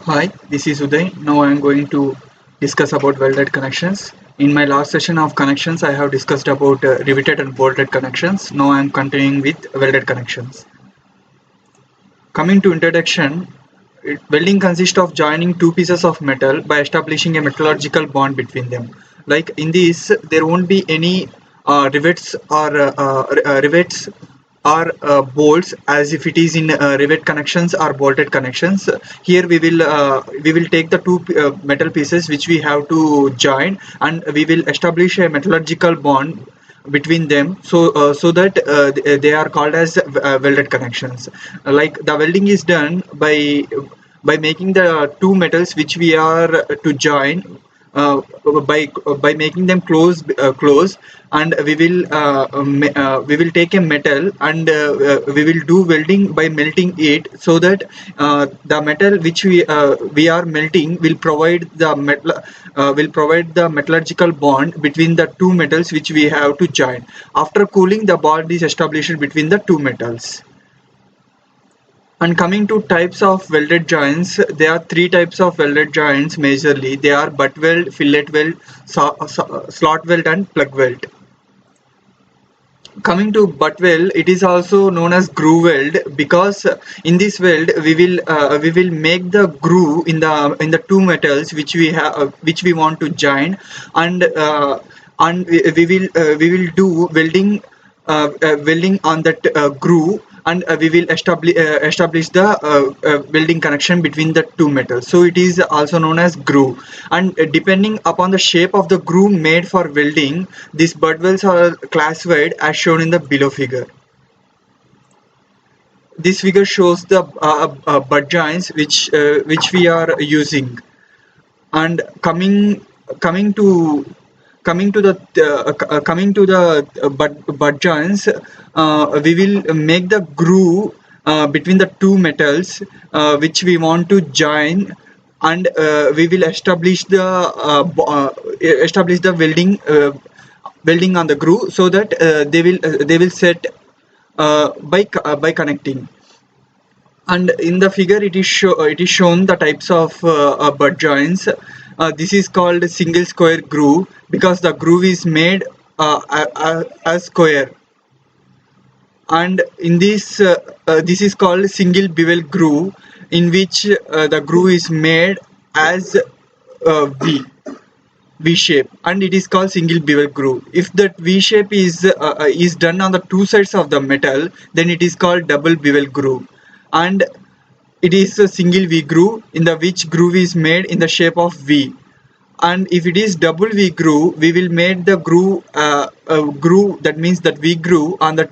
Hi, this is Uday. Now I am going to discuss about welded connections. In my last session of connections, I have discussed about riveted and bolted connections. Now I am continuing with welded connections. Coming to introduction, welding consists of joining two pieces of metal by establishing a metallurgical bond between them. Like in this, there won't be any rivets or bolts as if it is in rivet connections or bolted connections. Here we will take the two metal pieces which we have to join, and we will establish a metallurgical bond between them, so that they are called as welded connections. Like the welding is done by making the two metals which we are to join, uh, by making them close, and we will take a metal, and we will do welding by melting it, so that the metal which we are melting will provide the metallurgical bond between the two metals which we have to join. After cooling, the bond is established between the two metals. And coming to types of welded joints, there are three types of welded joints majorly. They are butt weld, fillet weld, slot weld, and plug weld. Coming to butt weld, it is also known as groove weld, because in this weld we will make the groove in the two metals which we want to join, and we will do welding on that groove, and we will establish the welding connection between the two metals. So it is also known as groove. And depending upon the shape of the groove made for welding, these butt welds are classified as shown in the below figure. This figure shows the butt joints which we are using. And coming to the butt joints, we will make the groove between the two metals which we want to join, and we will establish the welding on the groove, so that they will set by connecting. And in the figure it is shown the types of butt joints. This is called single square groove, because the groove is made as square. And in this is called single bevel groove, in which the groove is made as V shape, and it is called single bevel groove. If that V shape is done on the two sides of the metal, then it is called double bevel groove. And it is a single V groove, in the which groove is made in the shape of V. And if it is double V groove, we will make the groove, that means that V groove on the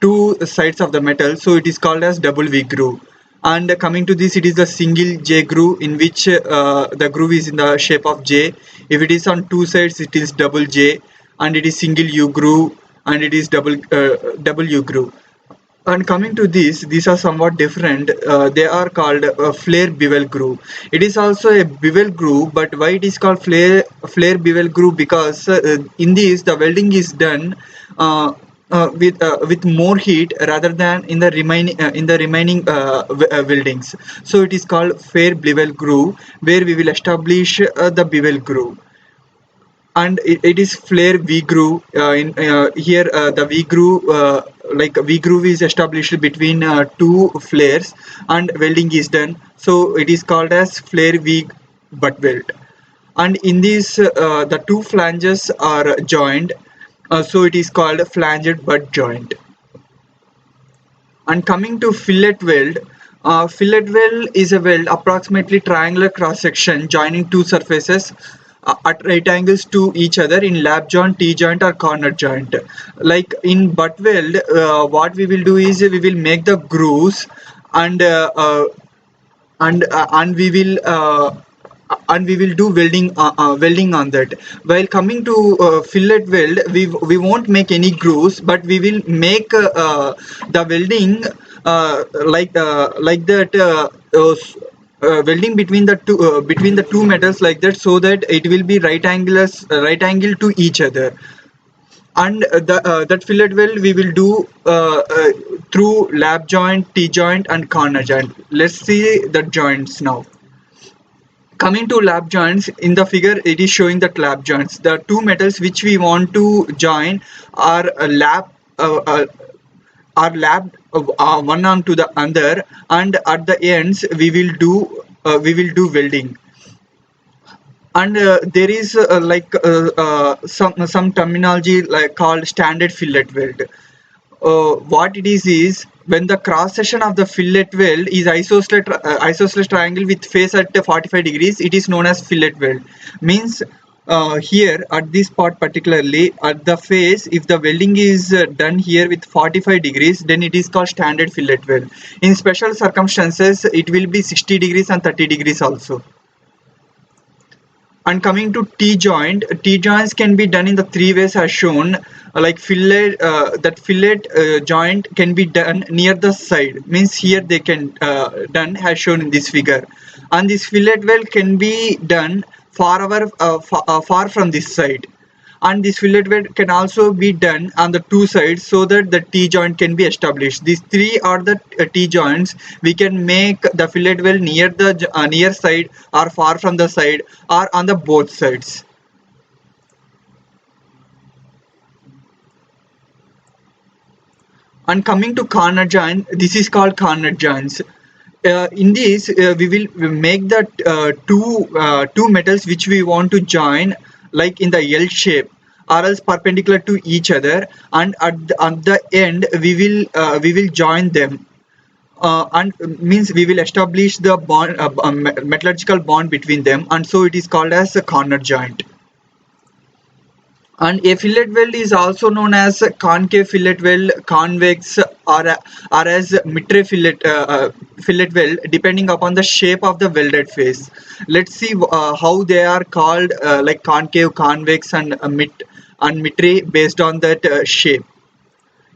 two sides of the metal, so it is called as double V groove. And coming to this, it is the single J groove, in which the groove is in the shape of J. If it is on two sides, it is double J. And it is single U groove, and it is double U groove. And coming to these are somewhat different. They are called flare bevel groove. It is also a bevel groove, but why it is called flare bevel groove? Because in this the welding is done with more heat rather than in the remaining weldings. So it is called flare bevel groove, where we will establish the bevel groove. And it is flare V groove. Here the V groove, like V groove is established between two flares, and welding is done, so it is called as flare V butt weld. And in this the two flanges are joined, so it is called flanged butt joint. And coming to fillet weld is a weld approximately triangular cross section joining two surfaces at right angles to each other in lap joint, T joint, or corner joint. Like in butt weld, what we will do is we will make the grooves, and we will do welding on that. While coming to fillet weld, we won't make any grooves, but we will make the welding like that. Welding between the two metals like that, so that it will be right angle to each other. and that fillet weld we will do through lap joint, T joint and corner joint. Let's see the joints now. Coming to lap joints, in the figure it is showing that lap joints, the two metals which we want to join are lapped one onto the other, and at the ends we will do welding. And there is some terminology like called standard fillet weld. What it is when the cross section of the fillet weld is isosceles triangle with face at 45 degrees, it is known as fillet weld. Means here at this part, particularly at the face, if the welding is done here with 45 degrees, then it is called standard fillet weld. In special circumstances it will be 60 degrees and 30 degrees also. And coming to T joint, T joints can be done in the three ways as shown. Like fillet, that fillet joint can be done near the side. Means here they can done as shown in this figure. And this fillet weld can be done far from this side. And this fillet weld can also be done on the two sides so that the T joint can be established. These three are the T joints. We can make the fillet weld near the near side or far from the side or on the both sides. And coming to corner joint, this is called corner joints. In this we will make the two metals which we want to join like in the L shape or else perpendicular to each other, and at the end we will join them, and means we will establish the bond, metallurgical bond between them, and so it is called as a corner joint. And a fillet weld is also known as concave fillet weld, convex, or as mitre fillet weld, depending upon the shape of the welded face. Let's see how they are called, like concave, convex, and mitre based on that shape.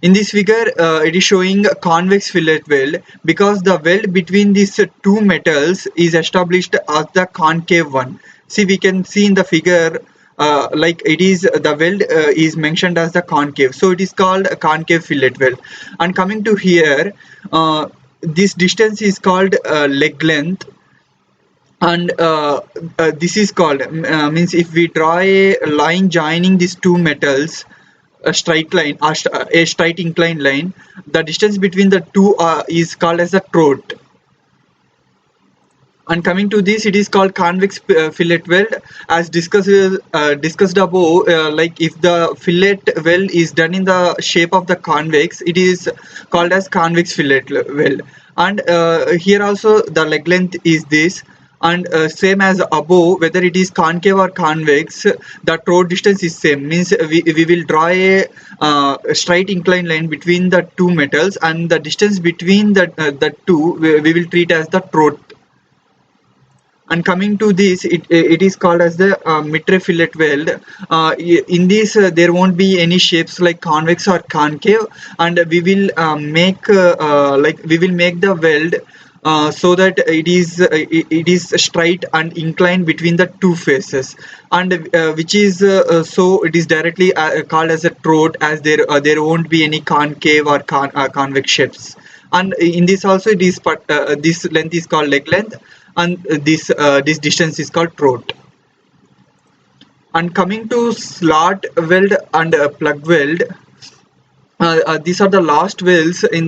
In this figure, it is showing convex fillet weld because the weld between these two metals is established as the concave one. See, we can see in the figure. Like it is the weld is mentioned as the concave, so it is called a concave fillet weld. And coming to here, this distance is called leg length, and this is called means if we draw a line joining these two metals, a straight line or a straight inclined line, the distance between the two is called as the throat. And coming to this, it is called convex fillet weld. As discussed above, like if the fillet weld is done in the shape of the convex, it is called as convex fillet weld. And here also the leg length is this, and same as above, whether it is concave or convex, the throat distance is same. Means we will draw a straight inclined line between the two metals, and the distance between the two we will treat as the throat. And coming to this, it is called as the mitre fillet weld. In this there won't be any shapes like convex or concave, and we will make the weld so that it is straight and inclined between the two faces, and which is so it is directly called as a throat, as there won't be any concave or convex shapes. And in this also it is this length is called leg length, and this distance is called throat. And coming to slot weld and plug weld, these are the last welds in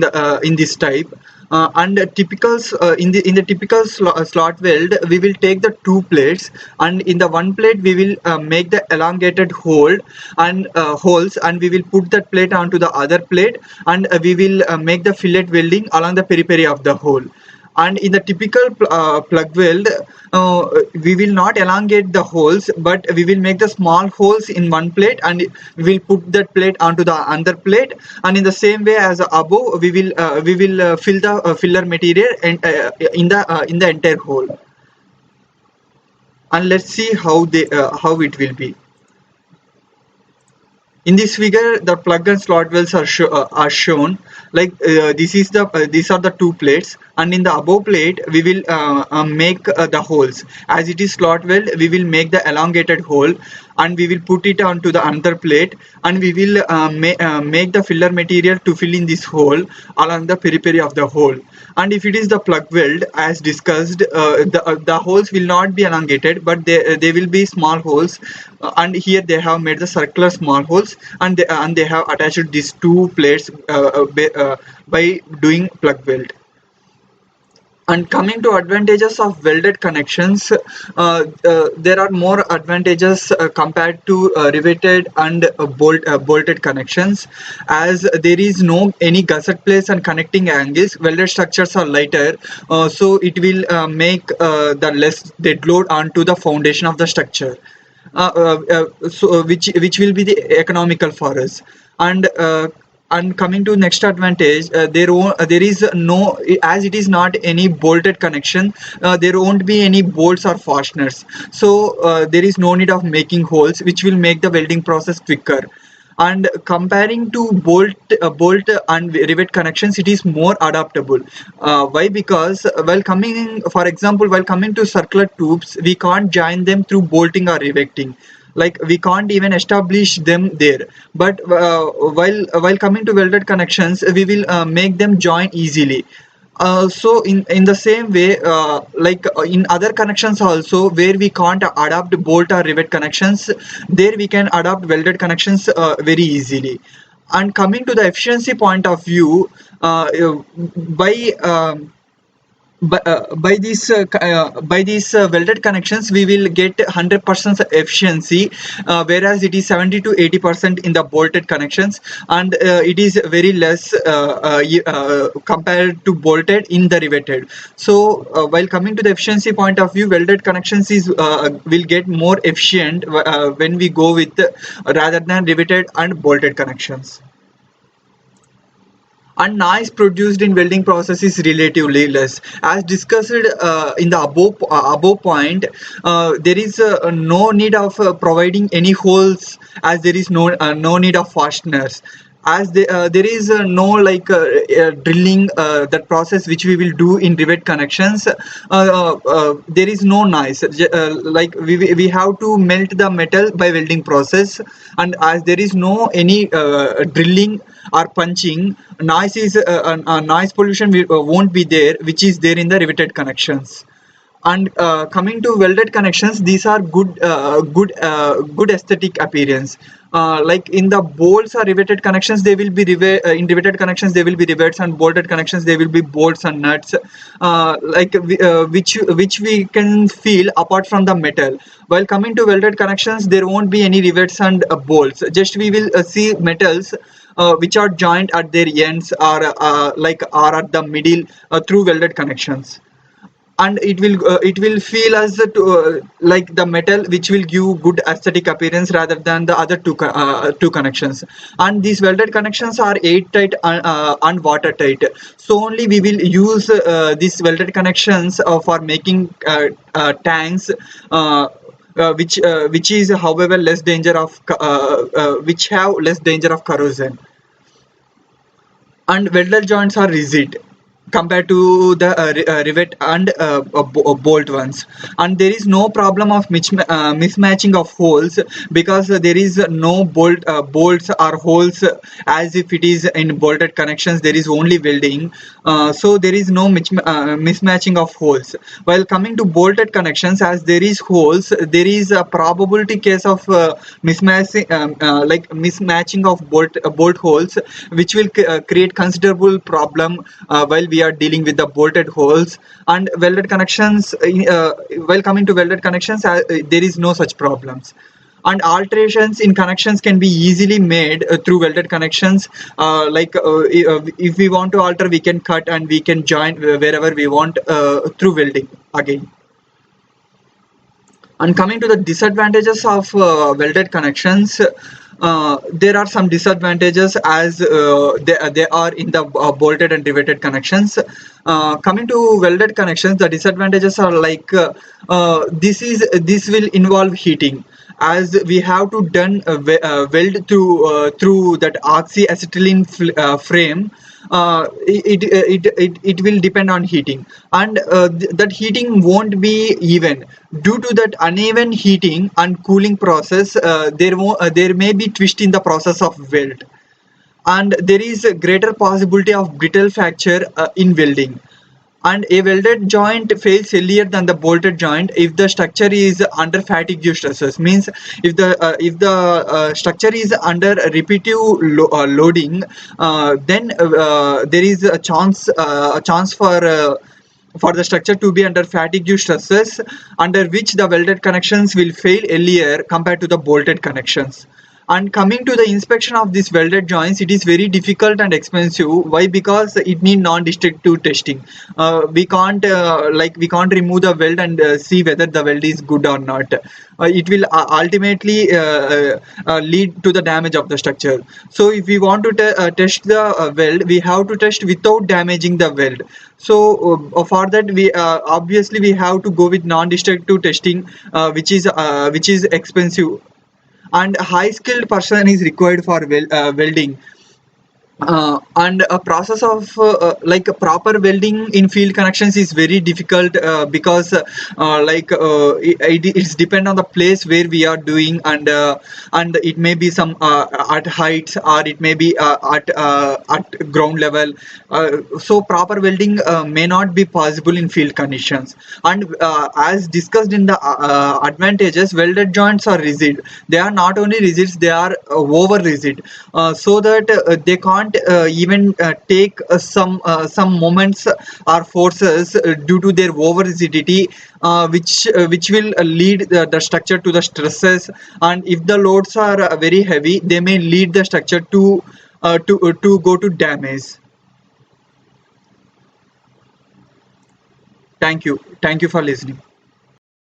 this type. And typical in the typical slot weld, we will take the two plates, and in the one plate we will make the elongated hole and holes, and we will put that plate onto the other plate, and we will make the fillet welding along the periphery of the hole. And in the typical plug weld, we will not elongate the holes, but we will make the small holes in one plate, and we will put that plate onto the other plate, and in the same way as above, we will fill the filler material and in the entire hole. And let's see how it will be. In this figure, the plug and slot wells are shown. Like these are the two plates, and in the above plate we will make the holes. As it is slot weld, we will make the elongated hole, and we will put it onto the another plate, and we will make the filler material to fill in this hole along the periphery of the hole. And if it is the plug weld, as discussed, the holes will not be elongated, but they will be small holes, and here they have made the circular small holes, and they have attached these two plates by doing plug weld. And coming to advantages of welded connections, there are more advantages compared to riveted and bolted connections, as there is no any gusset plates and connecting angles. Welded structures are lighter, so it will make the less dead load onto the foundation of the structure, which will be the economical for us. And coming to next advantage, there is no, as it is not any bolted connection, there won't be any bolts or fasteners, so there is no need of making holes, which will make the welding process quicker. And comparing to bolt and rivet connections, it is more adaptable. Why? Because for example, while coming to circular tubes, we can't join them through bolting or riveting, like we can't even establish them there. But while coming to welded connections, we will make them join easily. So in the same way, in other connections also, where we can't adapt bolt or rivet connections, there we can adapt welded connections very easily. And coming to the efficiency point of view, by by these welded connections, we will get 100% efficiency, whereas it is 70 to 80% in the bolted connections, and it is very less compared to bolted in the riveted. So while coming to the efficiency point of view, welded connections is will get more efficient when we go with rather than riveted and bolted connections. And noise produced in welding process is relatively less, as discussed in the above point. There is no need of providing any holes, as there is no need of fasteners, as there is no drilling, that process which we will do in rivet connections. There is no noise, like we have to melt the metal by welding process, and as there is no any drilling or punching, noise pollution won't be there, which is there in the riveted connections. And coming to welded connections, these are good aesthetic appearance. Like in the bolts or riveted connections, they will be in riveted connections they will be rivets, and bolted connections they will be bolts and nuts, which we can feel apart from the metal. While coming to welded connections, there won't be any rivets and bolts, just we will see metals which are joined at their ends, or at the middle, through welded connections. And it will feel as like the metal, which will give good aesthetic appearance rather than the other two connections. And these welded connections are airtight and watertight, so only we will use these welded connections for making tanks, which is however less danger of which have less danger of corrosion. And welded joints are rigid compared to the rivet and bolt ones, and there is no problem of mismatching of holes, because there is no bolts or holes, as if it is in bolted connections there is only welding, so there is no mismatching of holes. While coming to bolted connections, as there is holes, there is a probability case of mismatching of bolt holes, which will create considerable problem while we are dealing with the bolted holes. And welded connections, while coming to welded connections, there is no such problems. And alterations in connections can be easily made through welded connections. If we want to alter, we can cut and we can join wherever we want through welding again. And coming to the disadvantages of welded connections, there are some disadvantages, as they are in the bolted and riveted connections. Coming to welded connections, the disadvantages are like this will involve heating, as we have to done weld through that oxyacetylene frame. It will depend on heating, and that heating won't be even. Due to that uneven heating and cooling process, there may be twist in the process of weld, and there is a greater possibility of brittle fracture in welding. And a welded joint fails earlier than the bolted joint if the structure is under fatigue stresses. Means if the structure is under repetitive loading, then there is a chance for the structure to be under fatigue stresses, under which the welded connections will fail earlier compared to the bolted connections. And coming to the inspection of these welded joints, it is very difficult and expensive. Why? Because it need non-destructive testing. We can't remove the weld and see whether the weld is good or not. It will ultimately lead to the damage of the structure. So if we want to test the weld, we have to test without damaging the weld. So for that, we obviously we have to go with non-destructive testing, which is expensive, and high skilled person is required for welding. And a process of like a proper welding in field connections is very difficult, because it's depend on the place where we are doing, and it may be some at heights, or it may be at ground level. So proper welding may not be possible in field conditions. And as discussed in the advantages, welded joints are rigid. They are not only rigid, they are over rigid, so that they can't even take some moments or forces due to their over rigidity, which will lead the structure to the stresses. And if the loads are very heavy, they may lead the structure to go to damage. Thank you for listening.